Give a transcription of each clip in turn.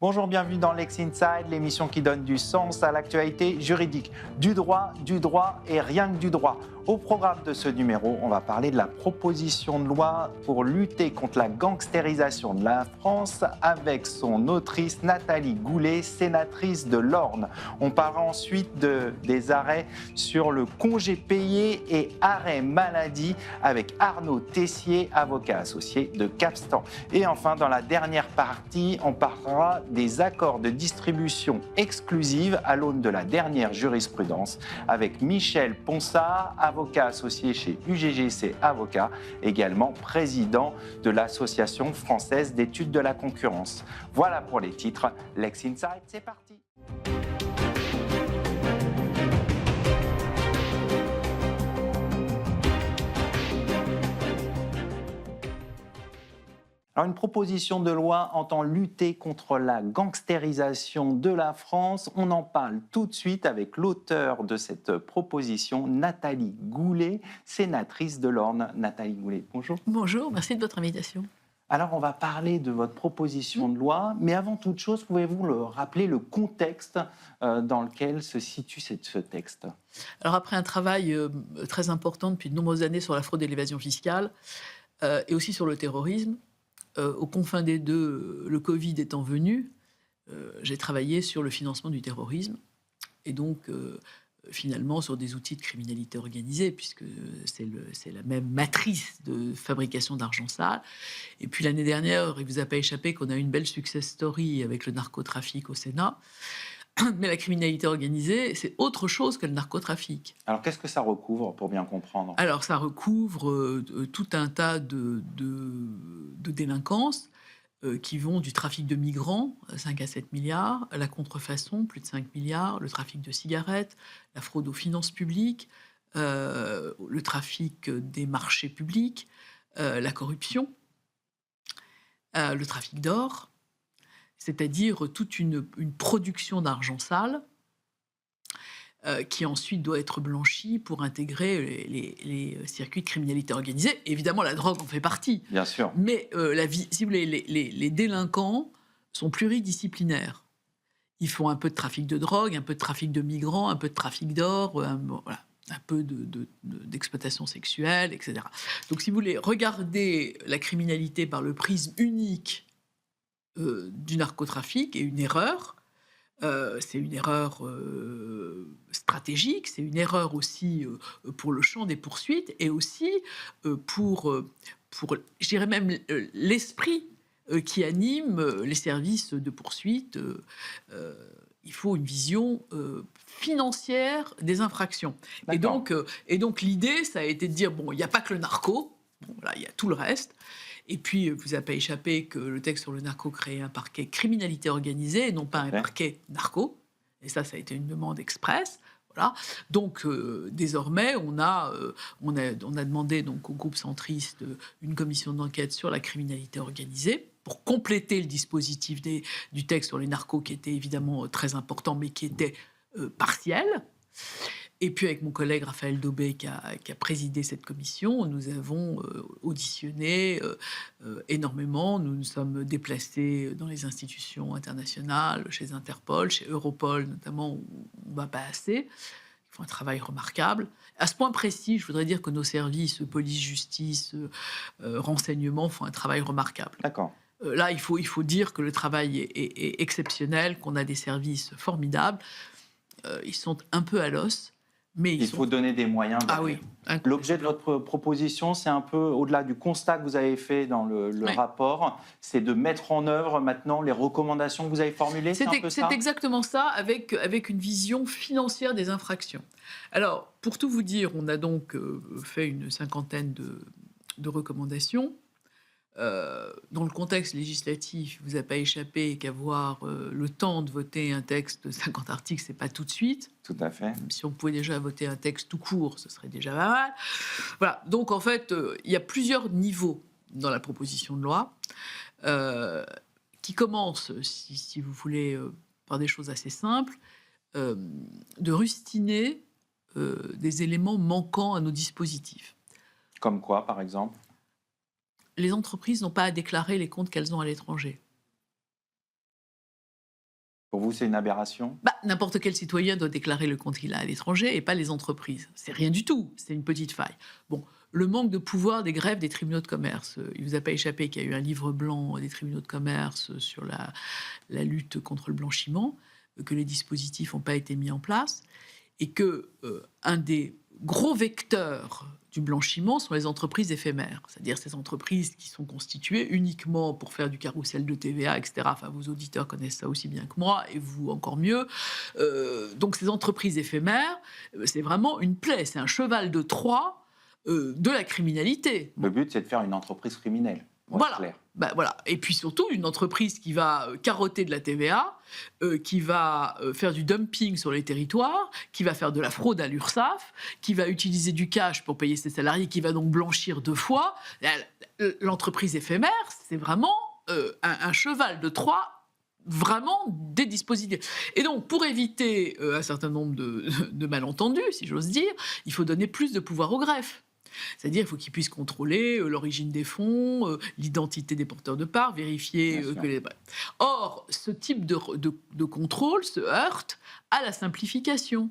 Bonjour, bienvenue dans Lex Inside, l'émission qui donne du sens à l'actualité juridique. Du droit et rien que du droit. Au programme de ce numéro, on va parler de la proposition de loi pour lutter contre la gangstérisation de la France avec son autrice Nathalie Goulet, sénatrice de l'Orne. On parlera ensuite des arrêts sur le congé payé et arrêt maladie avec Arnaud Tessier, avocat associé de Capstan. Et enfin, dans la dernière partie, on parlera des accords de distribution exclusive à l'aune de la dernière jurisprudence avec Michel Ponsard, avocat associé chez UGGC Avocats, également président de l'Association française d'études de la concurrence. Voilà pour les titres. Lex Inside, c'est parti. Alors, une proposition de loi entend lutter contre la gangstérisation de la France. On en parle tout de suite avec l'auteur de cette proposition, Nathalie Goulet, sénatrice de l'Orne. Nathalie Goulet, bonjour. Bonjour, merci de votre invitation. Alors, on va parler de votre proposition de loi, mais avant toute chose, pouvez-vous rappeler le contexte dans lequel se situe ce texte ? Alors après un travail très important depuis de nombreuses années sur la fraude et l'évasion fiscale et aussi sur le terrorisme, aux confins des deux, le Covid étant venu, j'ai travaillé sur le financement du terrorisme et donc finalement sur des outils de criminalité organisée, puisque c'est la même matrice de fabrication d'argent sale. Et puis l'année dernière, il ne vous a pas échappé qu'on a eu une belle success story avec le narcotrafic au Sénat. Mais la criminalité organisée, c'est autre chose que le narcotrafic. Alors, qu'est-ce que ça recouvre, pour bien comprendre ? Alors, ça recouvre tout un tas de délinquances qui vont du trafic de migrants, 5 à 7 milliards, la contrefaçon, plus de 5 milliards, le trafic de cigarettes, la fraude aux finances publiques, le trafic des marchés publics, la corruption, le trafic d'or, c'est-à-dire toute une production d'argent sale qui ensuite doit être blanchi pour intégrer les circuits de criminalité organisée. Évidemment, la drogue en fait partie. Bien sûr. Mais si vous voulez, les délinquants sont pluridisciplinaires. Ils font un peu de trafic de drogue, un peu de trafic de migrants, un peu de trafic d'or, voilà, un peu d'exploitation sexuelle, etc. Donc, si vous voulez regarder la criminalité par le prisme unique du narcotrafic est une erreur. C'est une erreur stratégique, c'est une erreur aussi pour le champ des poursuites et aussi pour je dirais même, l'esprit qui anime les services de poursuite. Il faut une vision financière des infractions. Et donc l'idée, ça a été de dire, bon, il n'y a pas que le narco, bon, voilà, il y a tout le reste. Et puis, vous n'a pas échappé que le texte sur le narco créait un parquet criminalité organisée et non pas un parquet narco. Et ça a été une demande express. Voilà. Donc, désormais, on a demandé donc, au groupe centriste une commission d'enquête sur la criminalité organisée pour compléter le dispositif du texte sur les narcos qui était évidemment très important, mais qui était partiel. Et puis avec mon collègue Raphaël Daubé qui a présidé cette commission, nous avons auditionné énormément. Nous nous sommes déplacés dans les institutions internationales, chez Interpol, chez Europol notamment, où on ne va pas assez. Ils font un travail remarquable. À ce point précis, je voudrais dire que nos services, police, justice, renseignement, font un travail remarquable. D'accord. Là, il faut dire que le travail est exceptionnel, qu'on a des services formidables. Ils sont un peu à l'os. Mais il faut donner des moyens. Ah oui. L'objet de votre proposition, c'est un peu au-delà du constat que vous avez fait dans le rapport, c'est de mettre en œuvre maintenant les recommandations que vous avez formulées. C'est exactement ça, avec une vision financière des infractions. Alors, pour tout vous dire, on a donc fait une cinquantaine de recommandations. Dans le contexte législatif, il ne vous a pas échappé qu'avoir le temps de voter un texte de 50 articles, ce n'est pas tout de suite. Tout à fait. Si on pouvait déjà voter un texte tout court, ce serait déjà pas mal. Voilà. Donc, en fait, il y a plusieurs niveaux dans la proposition de loi qui commencent, si vous voulez, par des choses assez simples, de rustiner des éléments manquants à nos dispositifs. Comme quoi, par exemple ? Les entreprises n'ont pas à déclarer les comptes qu'elles ont à l'étranger. Pour vous, c'est une aberration? N'importe quel citoyen doit déclarer le compte qu'il a à l'étranger et pas les entreprises. C'est rien du tout, c'est une petite faille. Bon, le manque de pouvoir des greffes des tribunaux de commerce. Il ne vous a pas échappé qu'il y a eu un livre blanc des tribunaux de commerce sur la lutte contre le blanchiment, que les dispositifs n'ont pas été mis en place, et que un des gros vecteurs du blanchiment sont les entreprises éphémères, c'est-à-dire ces entreprises qui sont constituées uniquement pour faire du carrousel de TVA, etc. Enfin, vos auditeurs connaissent ça aussi bien que moi, et vous encore mieux. Donc ces entreprises éphémères, c'est vraiment une plaie, c'est un cheval de Troie de la criminalité. Le but, c'est de faire une entreprise criminelle. Voilà. Clair. Voilà. Et puis surtout, une entreprise qui va carotter de la TVA, qui va faire du dumping sur les territoires, qui va faire de la fraude à l'URSSAF, qui va utiliser du cash pour payer ses salariés, qui va donc blanchir 2 fois. L'entreprise éphémère, c'est vraiment un cheval de Troie, vraiment des dispositifs. Et donc, pour éviter un certain nombre de malentendus, si j'ose dire, il faut donner plus de pouvoir au greffe. C'est-à-dire qu'il faut qu'ils puissent contrôler l'origine des fonds, l'identité des porteurs de parts, vérifier que les... Or, ce type de contrôle se heurte à la simplification.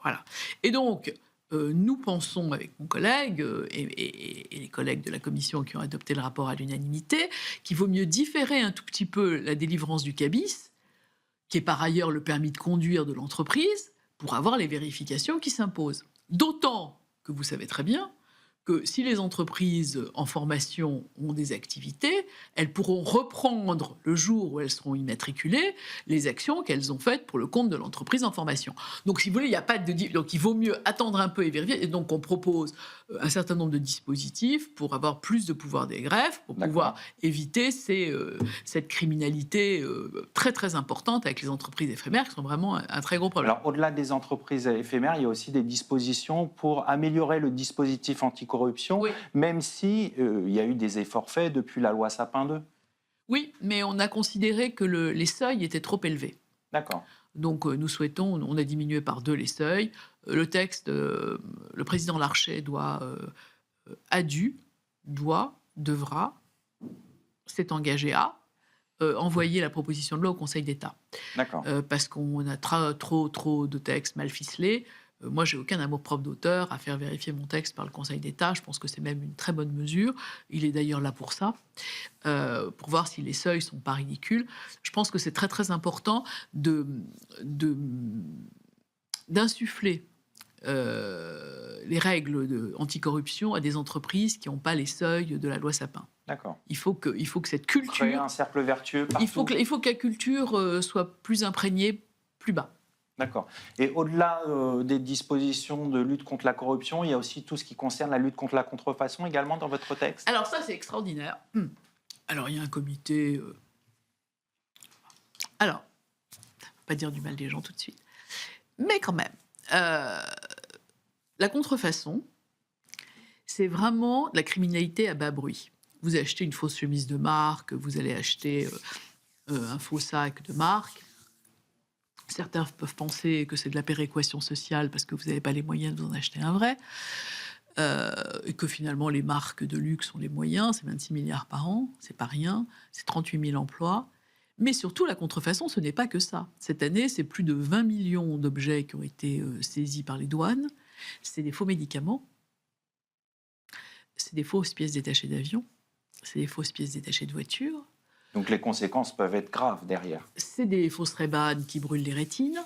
Voilà. Et donc, nous pensons, avec mon collègue et les collègues de la commission qui ont adopté le rapport à l'unanimité, qu'il vaut mieux différer un tout petit peu la délivrance du CABIS, qui est par ailleurs le permis de conduire de l'entreprise, pour avoir les vérifications qui s'imposent. D'autant que vous savez très bien que si les entreprises en formation ont des activités, elles pourront reprendre, le jour où elles seront immatriculées, les actions qu'elles ont faites pour le compte de l'entreprise en formation. Donc, si vous voulez, il n'y a pas de... Donc, il vaut mieux attendre un peu et vérifier. Et donc, on propose un certain nombre de dispositifs pour avoir plus de pouvoir des greffes, pour pouvoir éviter cette criminalité très, très importante avec les entreprises éphémères, qui sont vraiment un très gros problème. Alors, au-delà des entreprises éphémères, il y a aussi des dispositions pour améliorer le dispositif anticorruption, même si il y a eu des efforts faits depuis la loi Sapin 2. Oui, mais on a considéré que les seuils étaient trop élevés. D'accord. Donc, nous souhaitons, on a diminué par 2 les seuils. Le texte, le président Larcher devra, s'est engagé à envoyer la proposition de loi au Conseil d'État. D'accord. Parce qu'on a trop de textes mal ficelés. Moi, j'ai aucun amour-propre d'auteur à faire vérifier mon texte par le Conseil d'État. Je pense que c'est même une très bonne mesure. Il est d'ailleurs là pour ça, pour voir si les seuils sont pas ridicules. Je pense que c'est très, très important d'insuffler les règles anticorruption à des entreprises qui n'ont pas les seuils de la loi Sapin. D'accord. Il faut que cette culture... Créer un cercle vertueux partout. Il faut que la culture soit plus imprégnée, plus bas. D'accord. Et au-delà des dispositions de lutte contre la corruption, il y a aussi tout ce qui concerne la lutte contre la contrefaçon également dans votre texte? Alors ça, c'est extraordinaire. Alors, il y a un comité... Alors, on ne va pas dire du mal des gens tout de suite. Mais quand même, la contrefaçon, c'est vraiment de la criminalité à bas bruit. Vous achetez une fausse chemise de marque, vous allez acheter un faux sac de marque. Certains peuvent penser que c'est de la péréquation sociale parce que vous n'avez pas les moyens de vous en acheter un vrai. Et que finalement, les marques de luxe ont les moyens. C'est 26 milliards par an, c'est pas rien. C'est 38 000 emplois. Mais surtout, la contrefaçon, ce n'est pas que ça. Cette année, c'est plus de 20 millions d'objets qui ont été saisis par les douanes. C'est des faux médicaments. C'est des fausses pièces détachées d'avion. C'est des fausses pièces détachées de voitures. Donc les conséquences peuvent être graves derrière. C'est des fausses Ray-Ban qui brûlent les rétines,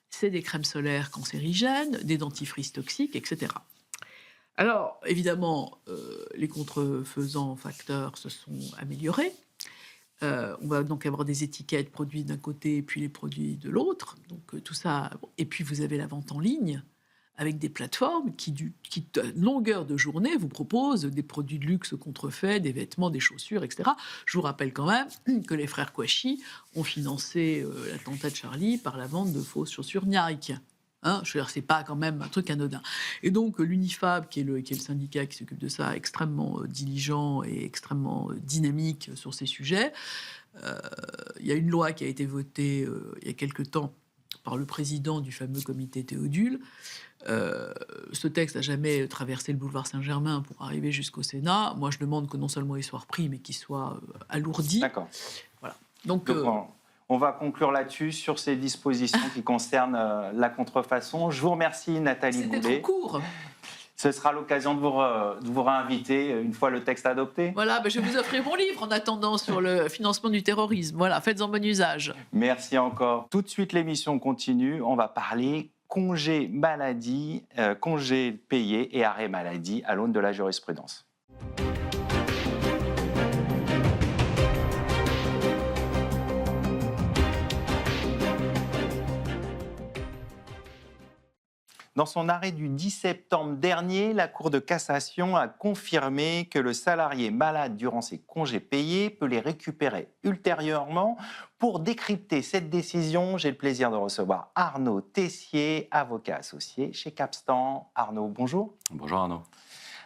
c'est des crèmes solaires cancérigènes, des dentifrices toxiques, etc. Alors, évidemment, les contrefaisants facteurs se sont améliorés. On va donc avoir des étiquettes produits d'un côté puis les produits de l'autre. Donc tout ça. Et puis vous avez la vente en ligne avec des plateformes qui, à longueur de journée, vous proposent des produits de luxe contrefaits, des vêtements, des chaussures, etc. Je vous rappelle quand même que les frères Kouachi ont financé l'attentat de Charlie par la vente de fausses chaussures Nike. Hein, je veux dire, c'est pas quand même un truc anodin. Et donc, l'UNIFAB, qui est le syndicat qui s'occupe de ça, extrêmement diligent et extrêmement dynamique sur ces sujets. Il y a une loi qui a été votée il y a quelque temps par le président du fameux comité Théodule. Ce texte n'a jamais traversé le boulevard Saint-Germain pour arriver jusqu'au Sénat. Moi, je demande que non seulement il soit repris, mais qu'il soit alourdi. D'accord. Voilà. Donc On va conclure là-dessus sur ces dispositions qui concernent la contrefaçon. Je vous remercie Nathalie Goulet. C'était trop court. Ce sera l'occasion de vous réinviter une fois le texte adopté. Voilà, je vais vous offrir mon livre en attendant sur le financement du terrorisme. Voilà, faites-en bon usage. Merci encore. Tout de suite, l'émission continue. On va parler congé maladie, congé payé et arrêt maladie à l'aune de la jurisprudence. Dans son arrêt du 10 septembre dernier, la Cour de cassation a confirmé que le salarié malade durant ses congés payés peut les récupérer ultérieurement. Pour décrypter cette décision, j'ai le plaisir de recevoir Arnaud Tessier, avocat associé chez Capstan. Arnaud, bonjour. Bonjour Arnaud.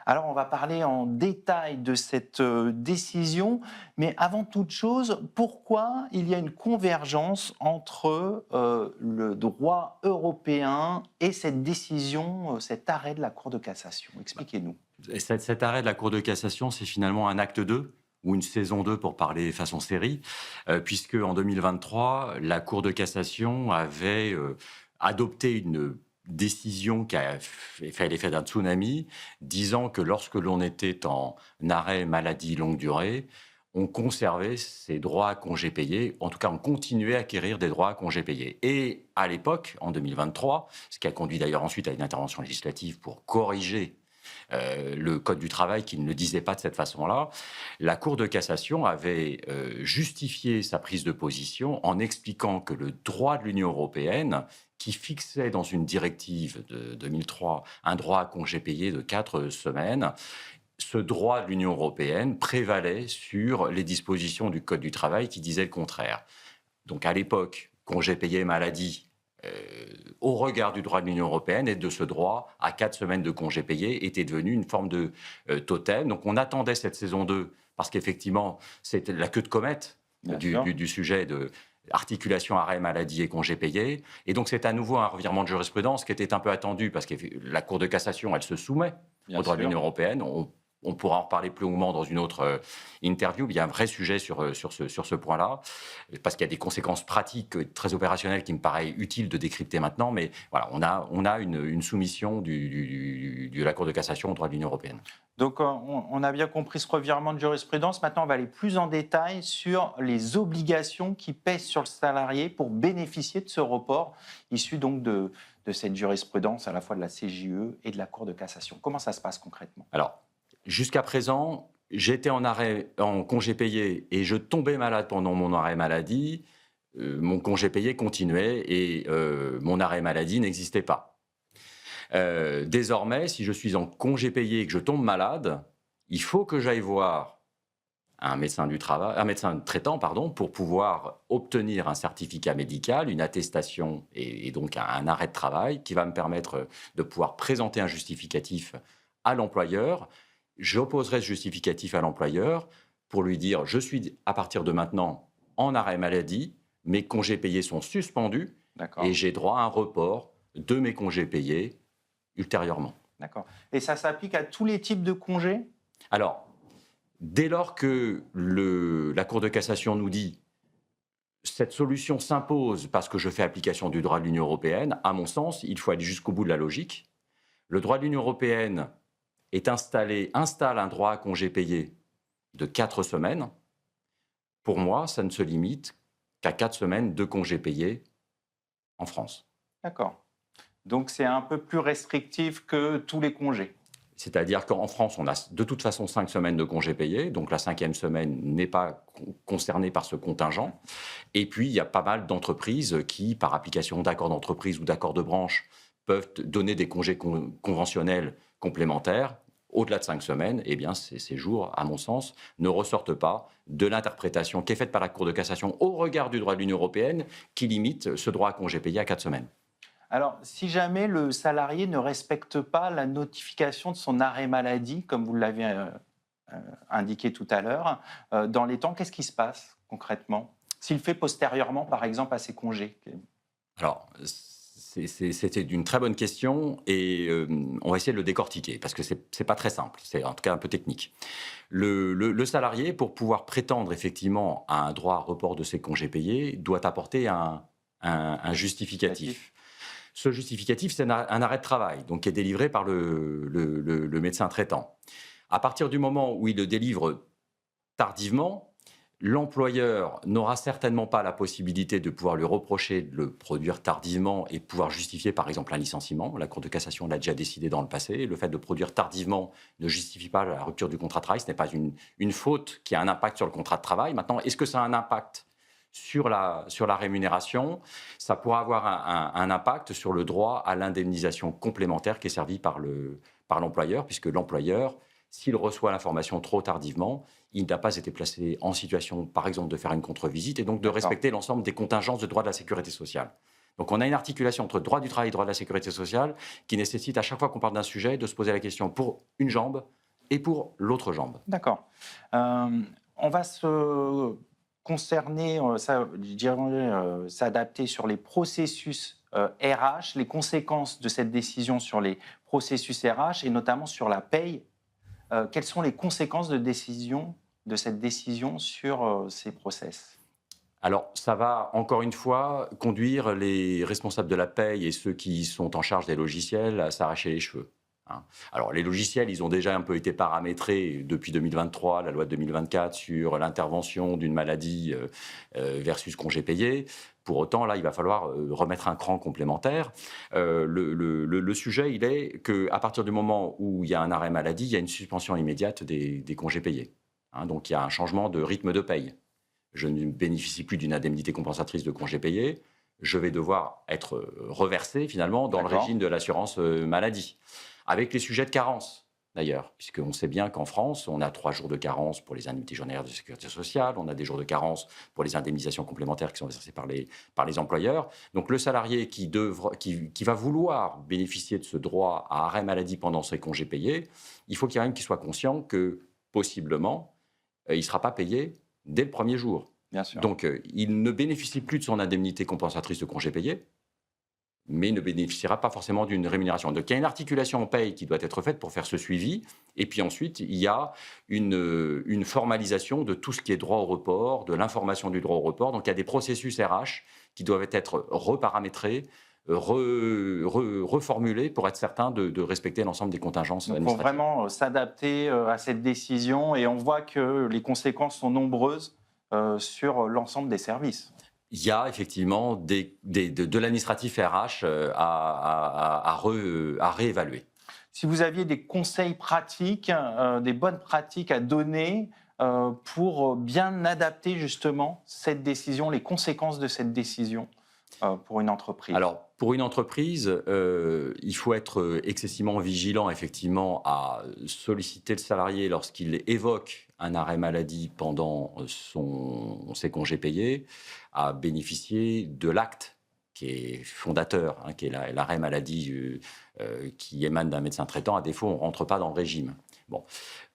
Alors, on va parler en détail de cette décision, mais avant toute chose, pourquoi il y a une convergence entre le droit européen et cette décision, cet arrêt de la Cour de cassation? Expliquez-nous. Cet arrêt de la Cour de cassation, c'est finalement un acte 2 ou une saison 2 pour parler façon série, puisque en 2023, la Cour de cassation avait adopté une décision qui a fait l'effet d'un tsunami, disant que lorsque l'on était en arrêt maladie longue durée, on conservait ses droits à congés payés, en tout cas on continuait à acquérir des droits à congés payés. Et à l'époque, en 2023, ce qui a conduit d'ailleurs ensuite à une intervention législative pour corriger le Code du travail qui ne le disait pas de cette façon-là, la Cour de cassation avait justifié sa prise de position en expliquant que le droit de l'Union européenne, qui fixait dans une directive de 2003 un droit à congé payé de 4 semaines, ce droit de l'Union européenne prévalait sur les dispositions du Code du travail qui disaient le contraire. Donc à l'époque, congé payé maladie, au regard du droit de l'Union européenne et de ce droit à 4 semaines de congés payés était devenu une forme de totem. Donc on attendait cette saison 2 parce qu'effectivement, c'était la queue de comète du sujet de articulation arrêt maladie et congés payés. Et donc c'est à nouveau un revirement de jurisprudence qui était un peu attendu parce que la Cour de cassation, elle se soumet au droit de l'Union européenne. On pourra en reparler plus longuement dans une autre interview. Il y a un vrai sujet sur ce point-là, parce qu'il y a des conséquences pratiques très opérationnelles qui me paraît utile de décrypter maintenant. Mais voilà, on a une soumission de la Cour de cassation au droit de l'Union européenne. Donc, on a bien compris ce revirement de jurisprudence. Maintenant, on va aller plus en détail sur les obligations qui pèsent sur le salarié pour bénéficier de ce report, issu donc de cette jurisprudence à la fois de la CJUE et de la Cour de cassation. Comment ça se passe concrètement? Alors, jusqu'à présent, j'étais en congé payé et je tombais malade pendant mon arrêt maladie. Mon congé payé continuait et mon arrêt maladie n'existait pas. Désormais, si je suis en congé payé et que je tombe malade, il faut que j'aille voir un médecin traitant, pour pouvoir obtenir un certificat médical, une attestation et donc un arrêt de travail qui va me permettre de pouvoir présenter un justificatif à l'employeur. J'opposerai ce justificatif à l'employeur pour lui dire « je suis à partir de maintenant en arrêt maladie, mes congés payés sont suspendus et j'ai droit à un report de mes congés payés ultérieurement. » D'accord. Et ça s'applique à tous les types de congés? Alors, dès lors que la Cour de cassation nous dit « cette solution s'impose parce que je fais application du droit de l'Union européenne », à mon sens, il faut aller jusqu'au bout de la logique. Le droit de l'Union européenne installe un droit à congé payé de 4 semaines. Pour moi, ça ne se limite qu'à 4 semaines de congés payés en France. D'accord. Donc c'est un peu plus restrictif que tous les congés. C'est-à-dire qu'en France, on a de toute façon 5 semaines de congés payés, donc la 5e semaine n'est pas concernée par ce contingent. Et puis, il y a pas mal d'entreprises qui, par application d'accords d'entreprise ou d'accords de branche, peuvent donner des congés conventionnels complémentaires. Au-delà de 5 semaines, eh bien, ces jours, à mon sens, ne ressortent pas de l'interprétation qui est faite par la Cour de cassation au regard du droit de l'Union européenne qui limite ce droit à congé payé à 4 semaines. Alors, si jamais le salarié ne respecte pas la notification de son arrêt maladie, comme vous l'avez indiqué tout à l'heure, dans les temps, qu'est-ce qui se passe concrètement? S'il le fait postérieurement, par exemple, à ses congés? Alors, C'était une très bonne question et on va essayer de le décortiquer parce que c'est pas très simple, c'est en tout cas un peu technique. Le salarié, pour pouvoir prétendre effectivement à un droit à report de ses congés payés, doit apporter un justificatif. Ce justificatif, c'est un arrêt de travail, donc qui est délivré par le médecin traitant. À partir du moment où il le délivre tardivement, l'employeur n'aura certainement pas la possibilité de pouvoir lui reprocher de le produire tardivement et de pouvoir justifier par exemple un licenciement. La Cour de cassation l'a déjà décidé dans le passé. Le fait de produire tardivement ne justifie pas la rupture du contrat de travail. Ce n'est pas une faute qui a un impact sur le contrat de travail. Maintenant, est-ce que ça a un impact sur la rémunération? Ça pourra avoir un impact sur le droit à l'indemnisation complémentaire qui est servie par l'employeur, puisque l'employeur, s'il reçoit l'information trop tardivement, il n'a pas été placé en situation, par exemple, de faire une contre-visite et donc de respecter l'ensemble des contingences de droit de la sécurité sociale. Donc on a une articulation entre droit du travail et droit de la sécurité sociale qui nécessite à chaque fois qu'on parle d'un sujet de se poser la question pour une jambe et pour l'autre jambe. D'accord. On va se concerner, s'adapter sur les processus RH, les conséquences de cette décision sur les processus RH et notamment sur la paye. Quelles sont les conséquences de cette décision sur ces process? Alors, ça va, encore une fois, conduire les responsables de la paye et ceux qui sont en charge des logiciels à s'arracher les cheveux. Alors, les logiciels, ils ont déjà un peu été paramétrés depuis 2023, la loi de 2024, sur l'intervention d'une maladie versus congé payé. Pour autant, là, il va falloir remettre un cran complémentaire. Le sujet, il est qu'à partir du moment où il y a un arrêt maladie, il y a une suspension immédiate des congés payés. Donc, il y a un changement de rythme de paye. Je ne bénéficie plus d'une indemnité compensatrice de congés payés. Je vais devoir être reversé, finalement, dans le régime de l'assurance maladie. Avec les sujets de carence, d'ailleurs, puisqu'on sait bien qu'en France, on a 3 jours de carence pour les indemnités journalières de sécurité sociale, on a des jours de carence pour les indemnisations complémentaires qui sont versées par les employeurs. Donc le salarié qui va vouloir bénéficier de ce droit à arrêt maladie pendant ses congés payés, il faut qu'il soit conscient que, possiblement, il ne sera pas payé dès le premier jour. Bien sûr. Donc il ne bénéficie plus de son indemnité compensatrice de congés payés, mais ne bénéficiera pas forcément d'une rémunération. Donc il y a une articulation en paye qui doit être faite pour faire ce suivi. Et puis ensuite, il y a une formalisation de tout ce qui est droit au report, de l'information du droit au report. Donc il y a des processus RH qui doivent être reparamétrés, reformulés pour être certain de respecter l'ensemble des contingences administratives. Il faut vraiment s'adapter à cette décision et on voit que les conséquences sont nombreuses sur l'ensemble des services. Il y a effectivement de l'administratif RH à réévaluer. Si vous aviez des conseils pratiques, des bonnes pratiques à donner pour bien adapter justement cette décision, les conséquences de cette décision pour une entreprise. Alors, pour une entreprise, il faut être excessivement vigilant effectivement à solliciter le salarié lorsqu'il évoque un arrêt maladie pendant ses congés payés, à bénéficier de l'acte qui est fondateur, qui est l'arrêt maladie qui émane d'un médecin traitant. À défaut, on ne rentre pas dans le régime. Bon.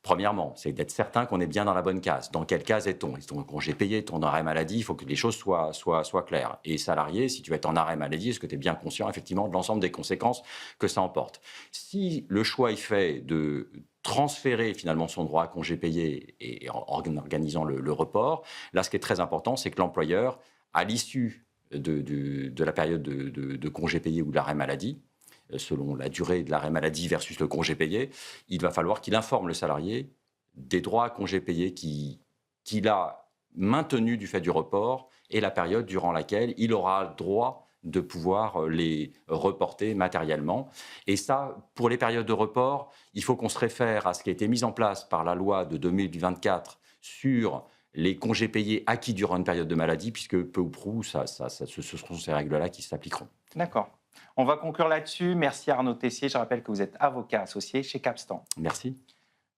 Premièrement, c'est d'être certain qu'on est bien dans la bonne case. Dans quelle case est-on? Est-ce ton congé payé, ton arrêt maladie? Il faut que les choses soient claires. Et salarié, si tu es en arrêt maladie, est-ce que tu es bien conscient effectivement de l'ensemble des conséquences que ça emporte? Si le choix est fait de transférer finalement son droit à congé payé et en organisant le report, là, ce qui est très important, c'est que l'employeur, à l'issue de la période de congé payé ou de l'arrêt maladie, selon la durée de l'arrêt maladie versus le congé payé, il va falloir qu'il informe le salarié des droits à congé payé qu'il a maintenus du fait du report et la période durant laquelle il aura le droit de pouvoir les reporter matériellement. Et ça, pour les périodes de report, il faut qu'on se réfère à ce qui a été mis en place par la loi de 2024 sur les congés payés acquis durant une période de maladie, puisque peu ou prou, ce seront ces règles-là qui s'appliqueront. D'accord. On va conclure là-dessus. Merci Arnaud Tessier. Je rappelle que vous êtes avocat associé chez Capstan. Merci.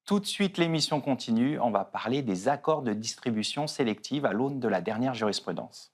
Tout de suite, l'émission continue. On va parler des accords de distribution sélective à l'aune de la dernière jurisprudence.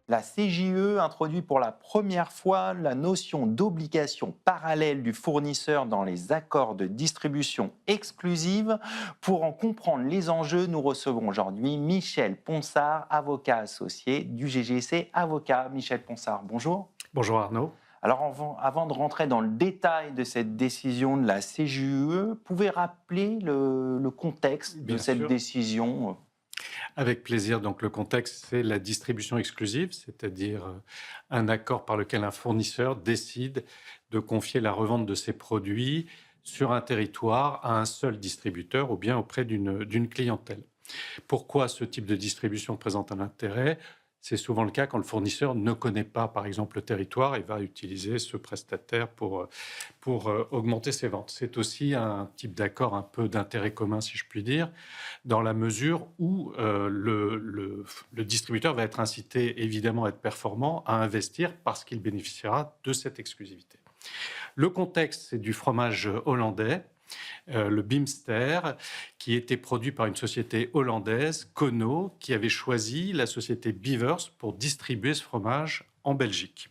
La CJUE introduit pour la première fois la notion d'obligation parallèle du fournisseur dans les accords de distribution exclusive. Pour en comprendre les enjeux, nous recevons aujourd'hui Michel Ponsard, avocat associé du GGC Avocat. Michel Ponsard, bonjour. Bonjour Arnaud. Alors avant de rentrer dans le détail de cette décision de la CJUE, pouvez rappeler le contexte de cette décision? Avec plaisir. Donc, le contexte, c'est la distribution exclusive, c'est-à-dire un accord par lequel un fournisseur décide de confier la revente de ses produits sur un territoire à un seul distributeur ou bien auprès d'une clientèle. Pourquoi ce type de distribution présente un intérêt ? C'est souvent le cas quand le fournisseur ne connaît pas, par exemple, le territoire et va utiliser ce prestataire pour augmenter ses ventes. C'est aussi un type d'accord un peu d'intérêt commun, si je puis dire, dans la mesure où le distributeur va être incité, évidemment, à être performant, à investir parce qu'il bénéficiera de cette exclusivité. Le contexte, c'est du fromage hollandais, le Bimster, qui était produit par une société hollandaise, Kono, qui avait choisi la société Beavers pour distribuer ce fromage en Belgique.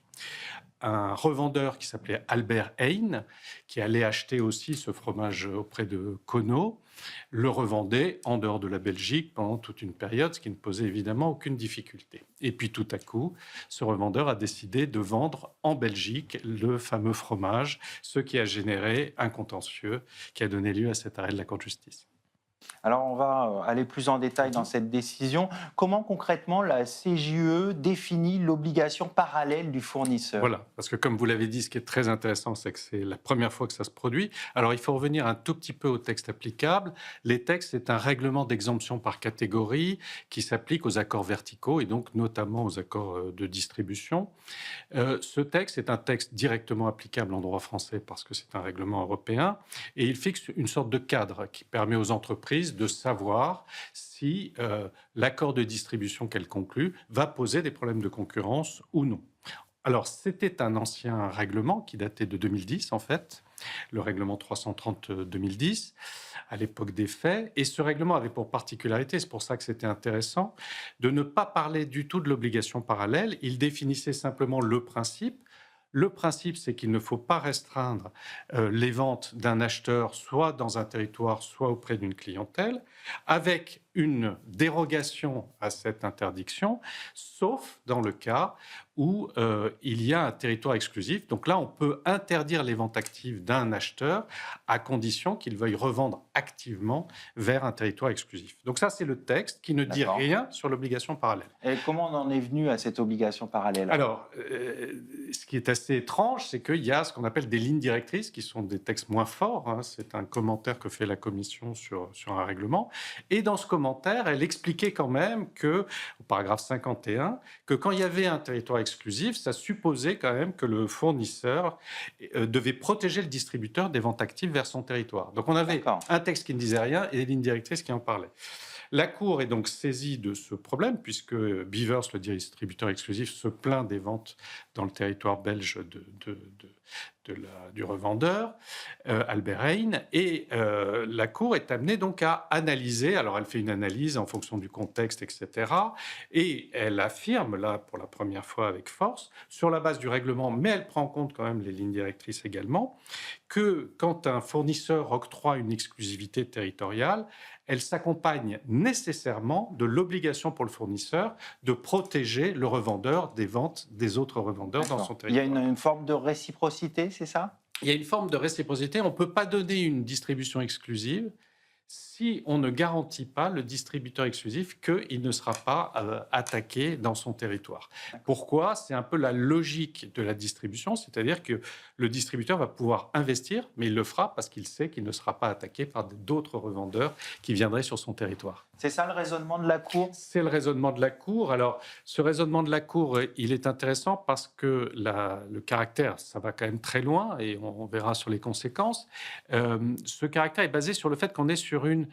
Un revendeur qui s'appelait Albert Heijn, qui allait acheter aussi ce fromage auprès de Kono, le revendait en dehors de la Belgique pendant toute une période, ce qui ne posait évidemment aucune difficulté. Et puis tout à coup, ce revendeur a décidé de vendre en Belgique le fameux fromage, ce qui a généré un contentieux qui a donné lieu à cet arrêt de la Cour de justice. Alors, on va aller plus en détail dans cette décision. Comment concrètement la CJUE définit l'obligation parallèle du fournisseur? Voilà, parce que comme vous l'avez dit, ce qui est très intéressant, c'est que c'est la première fois que ça se produit. Alors, il faut revenir un tout petit peu au texte applicable. Les textes, c'est un règlement d'exemption par catégorie qui s'applique aux accords verticaux et donc notamment aux accords de distribution. Ce texte est un texte directement applicable en droit français parce que c'est un règlement européen et il fixe une sorte de cadre qui permet aux entreprises de savoir si l'accord de distribution qu'elles concluent va poser des problèmes de concurrence ou non. Alors, c'était un ancien règlement qui datait de 2010, en fait, le règlement 330-2010, à l'époque des faits. Et ce règlement avait pour particularité, c'est pour ça que c'était intéressant, de ne pas parler du tout de l'obligation parallèle. Il définissait simplement le principe. Le principe, c'est qu'il ne faut pas restreindre les ventes d'un acheteur soit dans un territoire, soit auprès d'une clientèle, avec une dérogation à cette interdiction, sauf dans le cas où il y a un territoire exclusif. Donc là, on peut interdire les ventes actives d'un acheteur à condition qu'il veuille revendre activement vers un territoire exclusif. Donc ça, c'est le texte qui ne dit rien sur l'obligation parallèle. Et comment on en est venu à cette obligation parallèle? Alors, ce qui est assez étrange, c'est qu'il y a ce qu'on appelle des lignes directrices, qui sont des textes moins forts. Hein. C'est un commentaire que fait la Commission sur un règlement. Et dans ce commentaire, elle expliquait quand même que, au paragraphe 51, que quand il y avait un territoire exclusif, ça supposait quand même que le fournisseur devait protéger le distributeur des ventes actives vers son territoire. Donc on avait un texte qui ne disait rien et des lignes directrices qui en parlaient. La Cour est donc saisie de ce problème puisque Beavers, le distributeur exclusif, se plaint des ventes dans le territoire belge du revendeur, Albert Heijn, et la Cour est amenée donc à analyser, alors elle fait une analyse en fonction du contexte, etc., et elle affirme, là, pour la première fois avec force, sur la base du règlement, mais elle prend en compte quand même les lignes directrices également, que quand un fournisseur octroie une exclusivité territoriale, elle s'accompagne nécessairement de l'obligation pour le fournisseur de protéger le revendeur des ventes des autres revendeurs dans son territoire. Il y a une forme de réciprocité, c'est ça? Il y a une forme de réciprocité. On ne peut pas donner une distribution exclusive si on ne garantit pas le distributeur exclusif qu'il ne sera pas attaqué dans son territoire. Pourquoi ? C'est un peu la logique de la distribution, c'est-à-dire que le distributeur va pouvoir investir, mais il le fera parce qu'il sait qu'il ne sera pas attaqué par d'autres revendeurs qui viendraient sur son territoire. C'est ça le raisonnement de la Cour ? C'est le raisonnement de la Cour. Alors, ce raisonnement de la Cour, il est intéressant parce que le caractère, ça va quand même très loin et on verra sur les conséquences. Ce caractère est basé sur le fait qu'on est sur une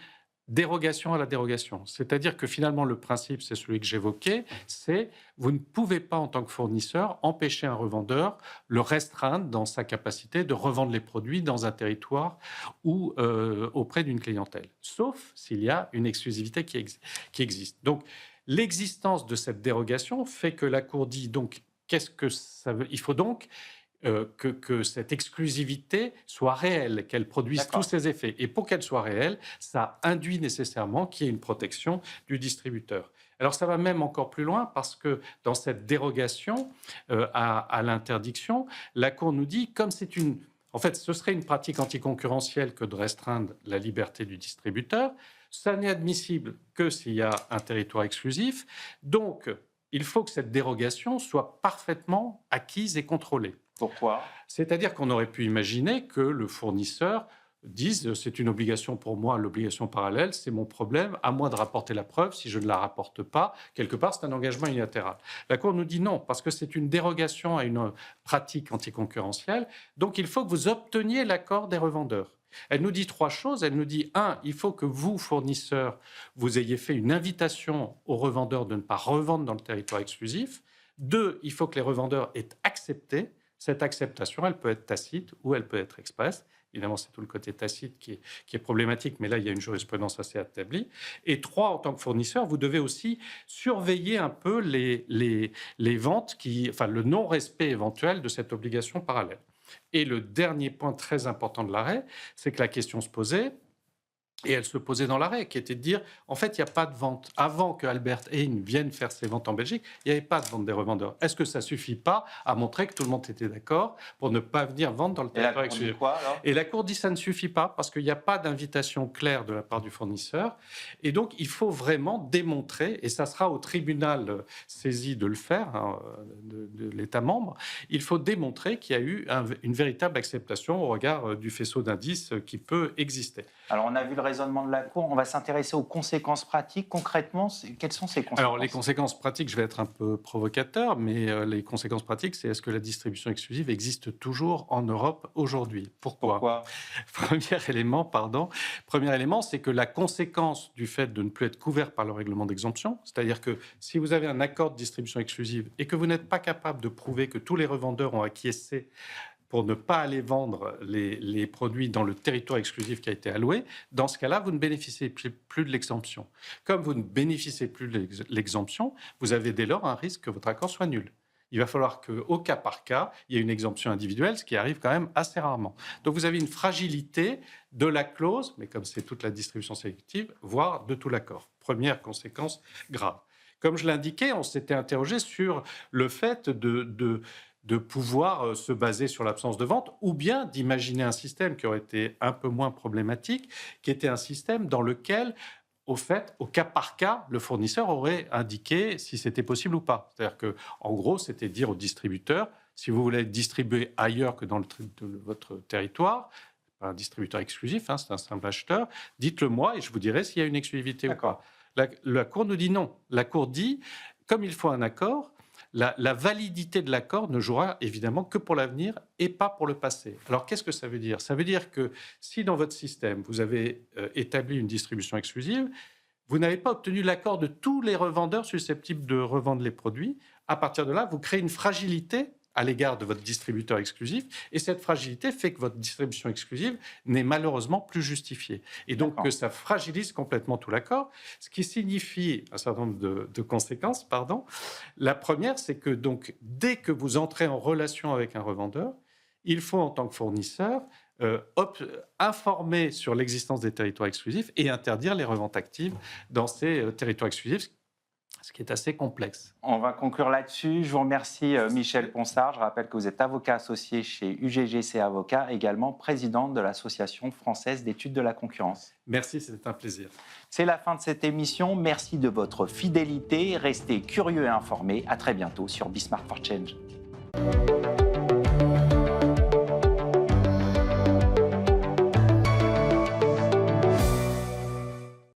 dérogation à la dérogation. C'est-à-dire que finalement, le principe, c'est celui que j'évoquais, c'est vous ne pouvez pas, en tant que fournisseur, empêcher un revendeur, le restreindre dans sa capacité de revendre les produits dans un territoire ou auprès d'une clientèle, sauf s'il y a une exclusivité qui existe. Donc, L'existence de cette dérogation fait que la Cour dit donc, qu'est-ce que ça veut? Il faut donc que cette exclusivité soit réelle, qu'elle produise D'accord. tous ses effets. Et pour qu'elle soit réelle, ça induit nécessairement qu'il y ait une protection du distributeur. Alors ça va même encore plus loin parce que dans cette dérogation à l'interdiction, la Cour nous dit, comme c'est une... En fait, ce serait une pratique anticoncurrentielle que de restreindre la liberté du distributeur. Ça n'est admissible que s'il y a un territoire exclusif. Donc, il faut que cette dérogation soit parfaitement acquise et contrôlée. Pourquoi? C'est-à-dire qu'on aurait pu imaginer que le fournisseur dise c'est une obligation pour moi, l'obligation parallèle, c'est mon problème, à moi de rapporter la preuve. Si je ne la rapporte pas, quelque part, c'est un engagement unilatéral. La Cour nous dit non, parce que c'est une dérogation à une pratique anticoncurrentielle, donc il faut que vous obteniez l'accord des revendeurs. Elle nous dit 3 choses. Elle nous dit, 1, il faut que vous, fournisseurs, vous ayez fait une invitation aux revendeurs de ne pas revendre dans le territoire exclusif. 2, il faut que les revendeurs aient accepté. Cette acceptation, elle peut être tacite ou elle peut être expresse. Évidemment, c'est tout le côté tacite qui est problématique, mais là, il y a une jurisprudence assez établie. Et 3, en tant que fournisseur, vous devez aussi surveiller un peu les ventes, enfin, le non-respect éventuel de cette obligation parallèle. Et le dernier point très important de l'arrêt, c'est que la question se posait, et elle se posait dans l'arrêt, qui était de dire, en fait, il n'y a pas de vente. Avant que Albert Heijn vienne faire ses ventes en Belgique, il n'y avait pas de vente des revendeurs. Est-ce que ça ne suffit pas à montrer que tout le monde était d'accord pour ne pas venir vendre dans le territoire exclusif? Et la Cour dit ça ne suffit pas, parce qu'il n'y a pas d'invitation claire de la part du fournisseur. Et donc, il faut vraiment démontrer, et ça sera au tribunal saisi de le faire, hein, de l'État membre, il faut démontrer qu'il y a eu une véritable acceptation au regard du faisceau d'indices qui peut exister. Alors, on a vu le raisonnement de la Cour. On va s'intéresser aux conséquences pratiques. Concrètement, quelles sont ces conséquences? Alors, les conséquences pratiques, je vais être un peu provocateur, mais les conséquences pratiques, c'est est-ce que la distribution exclusive existe toujours en Europe aujourd'hui? Pourquoi? Premier élément, c'est que la conséquence du fait de ne plus être couvert par le règlement d'exemption, c'est-à-dire que si vous avez un accord de distribution exclusive et que vous n'êtes pas capable de prouver que tous les revendeurs ont acquiescé pour ne pas aller vendre les produits dans le territoire exclusif qui a été alloué, dans ce cas-là, vous ne bénéficiez plus de l'exemption. Comme vous ne bénéficiez plus de l'exemption, vous avez dès lors un risque que votre accord soit nul. Il va falloir qu'au cas par cas, il y ait une exemption individuelle, ce qui arrive quand même assez rarement. Donc vous avez une fragilité de la clause, mais comme c'est toute la distribution sélective, voire de tout l'accord. Première conséquence grave. Comme je l'indiquais, on s'était interrogé sur le fait de pouvoir se baser sur l'absence de vente, ou bien d'imaginer un système qui aurait été un peu moins problématique, qui était un système dans lequel, au cas par cas, le fournisseur aurait indiqué si c'était possible ou pas. C'est-à-dire qu'en gros, c'était dire au distributeur, si vous voulez distribuer ailleurs que dans votre territoire, un distributeur exclusif, hein, c'est un simple acheteur, dites-le moi et je vous dirai s'il y a une exclusivité ou pas. La Cour nous dit non. La Cour dit, comme il faut un accord, la validité de l'accord ne jouera évidemment que pour l'avenir et pas pour le passé. Alors, qu'est-ce que ça veut dire? Ça veut dire que si dans votre système, vous avez établi une distribution exclusive, vous n'avez pas obtenu l'accord de tous les revendeurs susceptibles de revendre les produits. À partir de là, vous créez une fragilité à l'égard de votre distributeur exclusif, et cette fragilité fait que votre distribution exclusive n'est malheureusement plus justifiée. Et donc que ça fragilise complètement tout l'accord, ce qui signifie un certain nombre de conséquences. La première, c'est que donc, dès que vous entrez en relation avec un revendeur, il faut en tant que fournisseur informer sur l'existence des territoires exclusifs et interdire les reventes actives dans ces territoires exclusifs, ce qui est assez complexe. On va conclure là-dessus. Je vous remercie, Michel Ponsard. Je rappelle que vous êtes avocat associé chez UGGC Avocats, également président de l'Association française d'études de la concurrence. Merci, c'était un plaisir. C'est la fin de cette émission. Merci de votre fidélité. Restez curieux et informés. À très bientôt sur Bismart for Change.